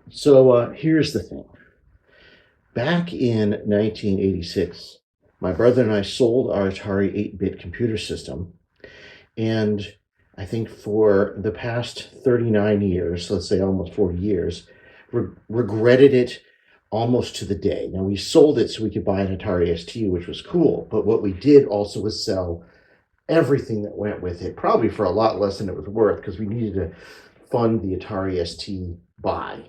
So here's the thing. Back in 1986, my brother and I sold our Atari 8-bit computer system. And I think for the past 39 years, let's say almost 40 years, regretted it almost to the day. Now, we sold it so we could buy an Atari ST, which was cool. But what we did also was sell everything that went with it, probably for a lot less than it was worth, because we needed to fund the Atari ST buy.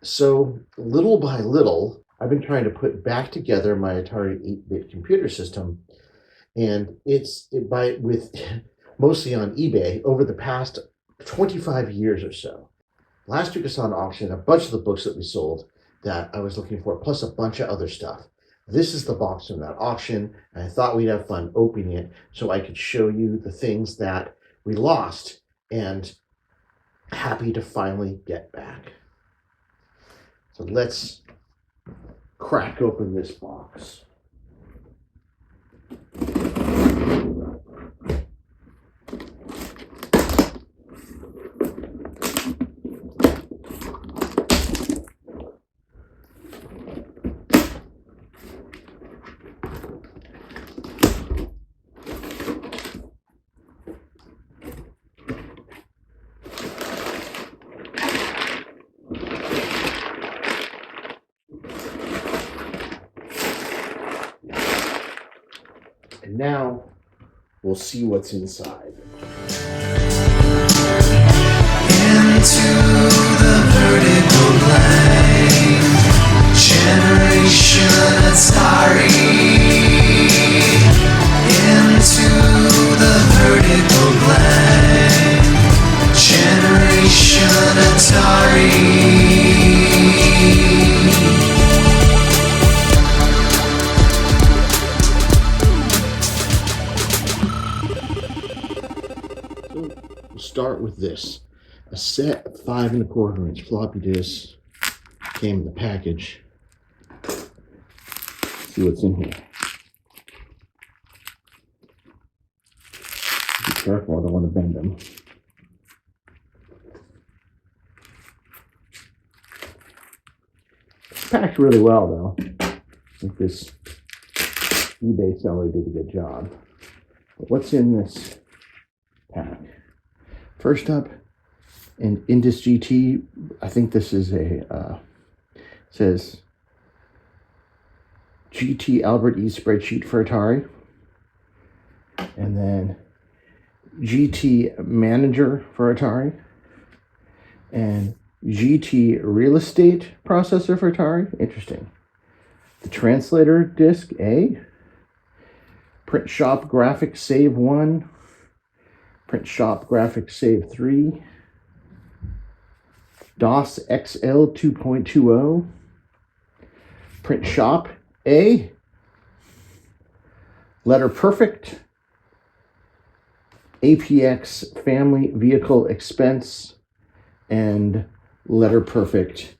So little by little, I've been trying to put back together my Atari 8-bit computer system, and with mostly on eBay over the past 25 years or so. Last week I saw an auction, a bunch of the books that we sold that I was looking for, plus a bunch of other stuff. This is the box from that auction, and I thought we'd have fun opening it so I could show you the things that we lost and happy to finally get back. So let's crack open this box. And now we'll see what's inside. Into the vertical line, generation Atari. Into the vertical line, generation Atari. We'll start with this. A set of 5 1/4-inch floppy disks came in the package. Let's see what's in here. Be careful, I don't want to bend them. It's packed really well, though. I think this eBay seller did a good job. But what's in this pack? First up, an Indus GT. I think this is says GT Albert E spreadsheet for Atari. And then GT Manager for Atari. And GT Real Estate Processor for Atari. Interesting. The Translator Disc A. Print Shop Graphics Save 1. Print Shop Graphics Save 3. DOS XL 2.20. Print Shop A. Letter Perfect. APX Family Vehicle Expense. And Letter Perfect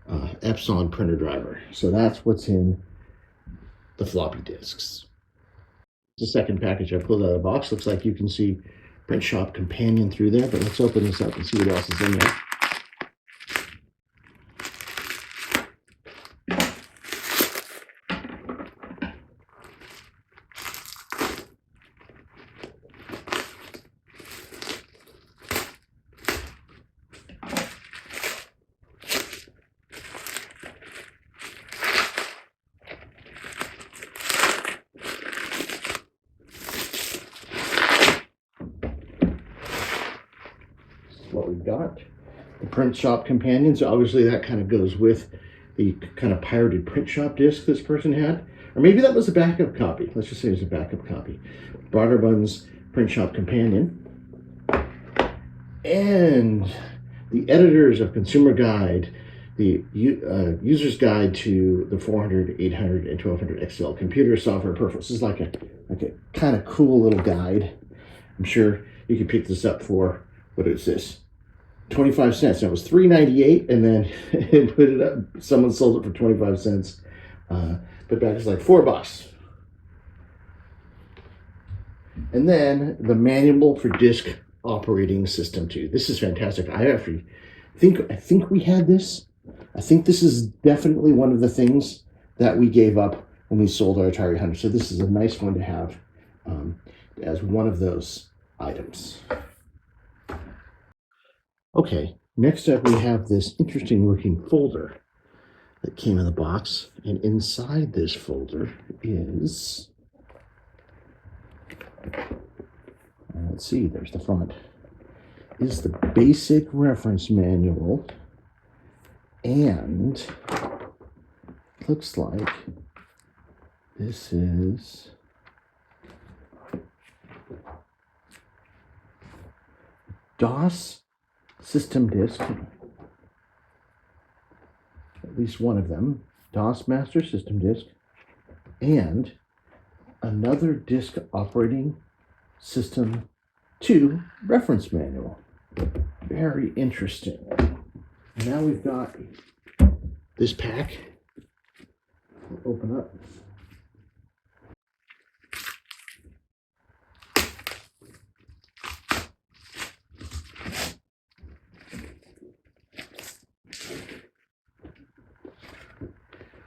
Epson printer driver. So that's what's in the floppy disks. The second package I pulled out of the box. Looks like you can see Print Shop Companion through there, but let's open this up and see what else is in there. What we've got, the Print Shop Companion. So obviously that kind of goes with the kind of pirated Print Shop disc this person had, or maybe that was a backup copy. Let's just say it was a backup copy. Broderbund's Print Shop Companion, and the editors of Consumer Guide, the user's guide to the 400, 800, and 1200 XL computer software peripherals. This is like a kind of cool little guide. I'm sure you could pick this up for, what is this? 25 cents. Now it was $3.98, and then it put it up. Someone sold it for 25 cents. But back it's like $4. And then the manual for disk operating system 2. This is fantastic. I think we had this I think this is definitely one of the things that we gave up when we sold our Atari 100. So this is a nice one to have as one of those items. Okay, next up we have this interesting looking folder that came in the box. And inside this folder is, let's see, there's the front, is the basic reference manual. And looks like this is DOS system disk, at least one of them, DOS master system disk, and another disk operating system 2 reference manual. Very interesting. Now we've got this pack. We'll open up.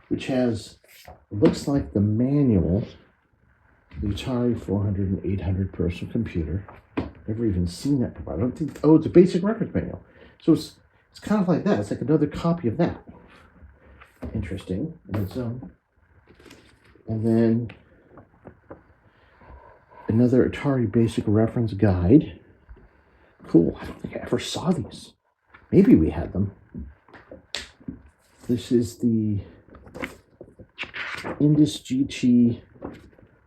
Which has, looks like the manual, the Atari 400 and 800 personal computer. Never even seen that before. I don't think, oh, it's a basic reference manual. So it's kind of like that. It's like another copy of that. Interesting in its own. And then another Atari basic reference guide. Cool. I don't think I ever saw these. Maybe we had them. This is the Indus GT.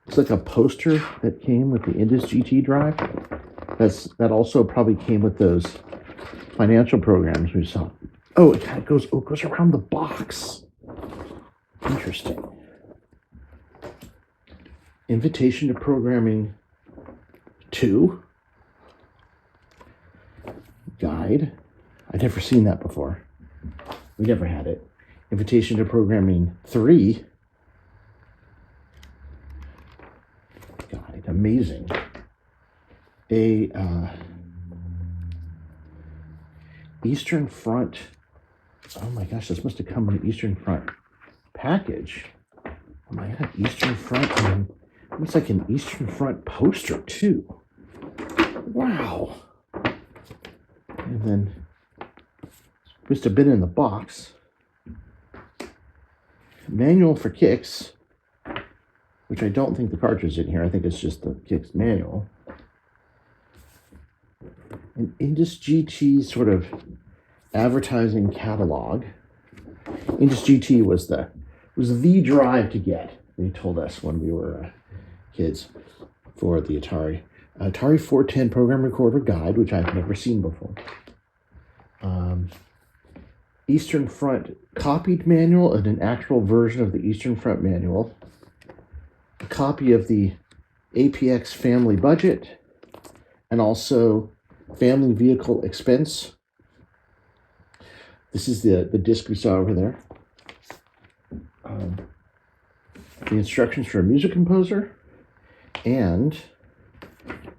It's like a poster that came with the Indus GT drive. That also probably came with those financial programs we saw. Oh, it kind of goes around the box. Interesting. Invitation to Programming 2 guide. I'd never seen that before. We never had it. Invitation to Programming 3 guide. Amazing. A Eastern Front. Oh my gosh, this must have come in an Eastern Front package. Oh my god, Eastern Front. And looks like an Eastern Front poster too. Wow. And then must have been in the box. Manual for Kicks, which I don't think the cartridge is in here. I think it's just the Kicks manual. An Indus GT sort of advertising catalog. Indus GT was the drive to get. They told us when we were kids for the Atari. Atari 410 program recorder guide, which I've never seen before. Eastern Front copied manual and an actual version of the Eastern Front manual. A copy of the APX family budget, and also family vehicle expense. This is the disc we saw over there. The instructions for a music composer. And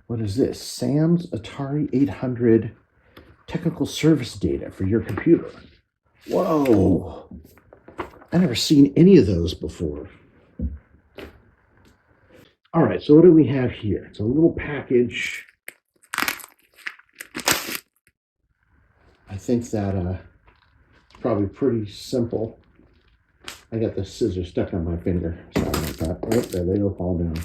what is this? Sam's Atari 800 technical service data for your computer. Whoa! I've never seen any of those before. All right, so what do we have here? It's a little package. I think that it's probably pretty simple. I got the scissors stuck on my finger. Sorry about that. Oh, there they go, fall down.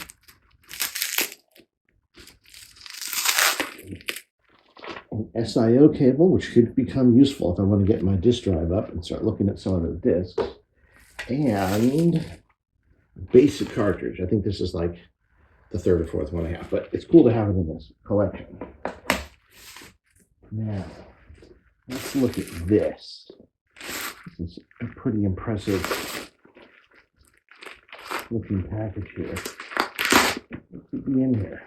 An SIO cable, which could become useful if I want to get my disk drive up and start looking at some of the disks. And basic cartridge. I think this is like the third or fourth one I have, but it's cool to have it in this collection. Now, let's look at this. This is a pretty impressive looking package here. What could be in here?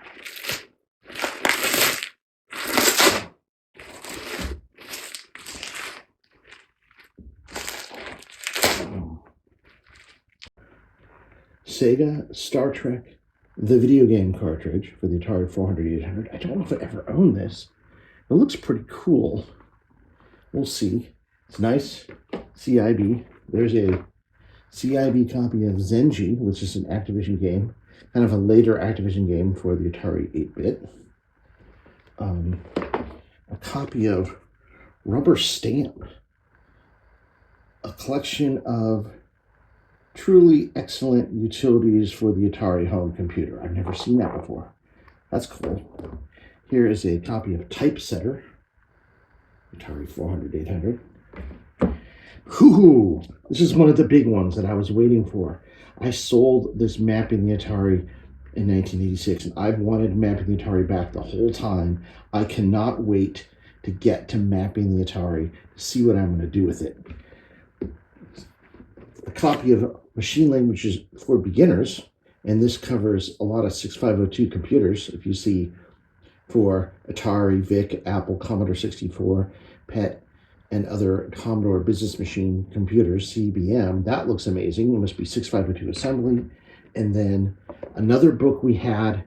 Sega Star Trek, the video game cartridge for the Atari 400, 800. I don't know if I ever owned this. It looks pretty cool. We'll see. It's nice. CIB. There's a CIB copy of Zenji, which is an Activision game, kind of a later Activision game for the Atari 8-bit. A copy of Rubber Stamp, a collection of truly excellent utilities for the Atari home computer. I've never seen that before. That's cool. Here is a copy of Typesetter, Atari 400, 800. Ooh, this is one of the big ones that I was waiting for. I sold this Mapping the Atari in 1986, and I've wanted Mapping the Atari back the whole time. I cannot wait to get to Mapping the Atari to see what I'm going to do with it. A copy of Machine Languages for Beginners, and this covers a lot of 6502 computers. If you see for Atari, VIC, Apple, Commodore 64, PET, and other Commodore Business Machine computers, CBM, that looks amazing. It must be 6502 assembly. And then another book we had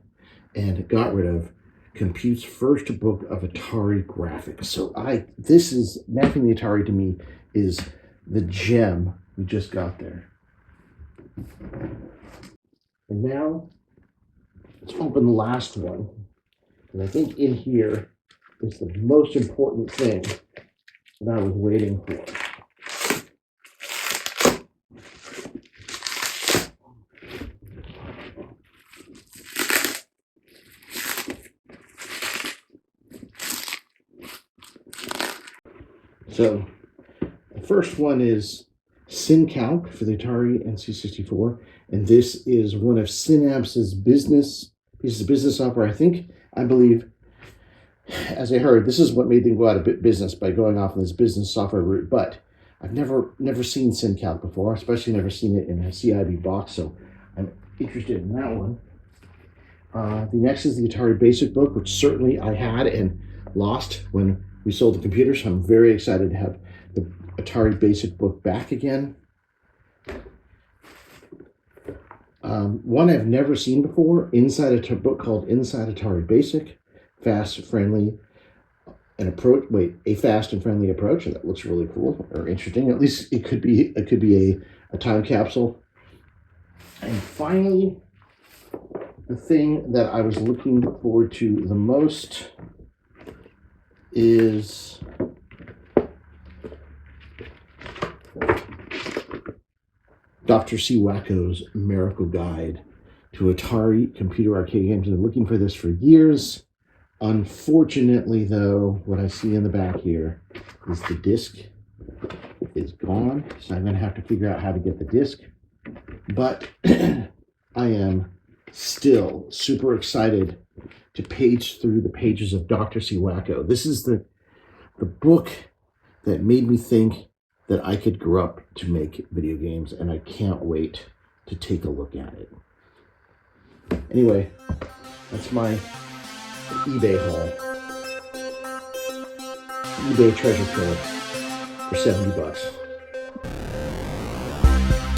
and got rid of, Compute's first book of Atari graphics. So this is Mapping the Atari to me is the gem we just got there. And now let's open the last one. And I think in here is the most important thing that I was waiting for. So the first one is SynCalc for the Atari and C64, and this is one of Synapse's pieces of business software. I believe, as I heard, this is what made them go out of business by going off on this business software route. But I've never seen SynCalc before, especially never seen it in a CIB box, so I'm interested in that one. The next is the Atari Basic book, which certainly I had and lost when we sold the computer, so I'm very excited to have the Atari Basic book back again. One I've never seen before, a book called Inside Atari Basic, a fast and friendly approach. And that looks really cool or interesting. At least it could be a time capsule. And finally, the thing that I was looking forward to the most is Dr. C. Wacko's Miracle Guide to Atari Computer Arcade Games. I've been looking for this for years. Unfortunately, though, what I see in the back here is the disc is gone, so I'm going to have to figure out how to get the disc. But I am still super excited to page through the pages of Dr. C. Wacko. This is the book that made me think that I could grow up to make video games, and I can't wait to take a look at it. Anyway, that's my eBay haul. eBay treasure trove for $70.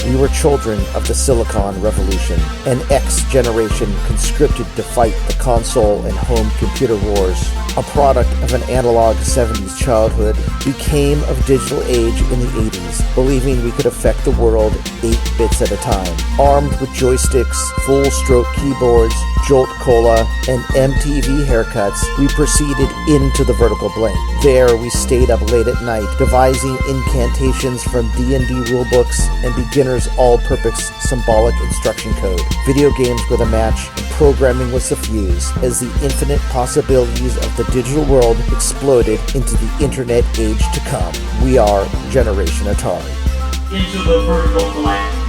We were children of the Silicon Revolution, an X generation conscripted to fight the console and home computer wars. A product of an analog 70s childhood, became of digital age in the 80s, believing we could affect the world 8 bits at a time. Armed with joysticks, full-stroke keyboards, Jolt Cola, and MTV haircuts, we proceeded into the vertical blank. There, we stayed up late at night, devising incantations from D&D rulebooks and beginners' all-purpose symbolic instruction code. Video games were the match, and programming was the fuse, as the infinite possibilities of the digital world exploded into the internet age to come. We are Generation Atari. Into the vertical blank.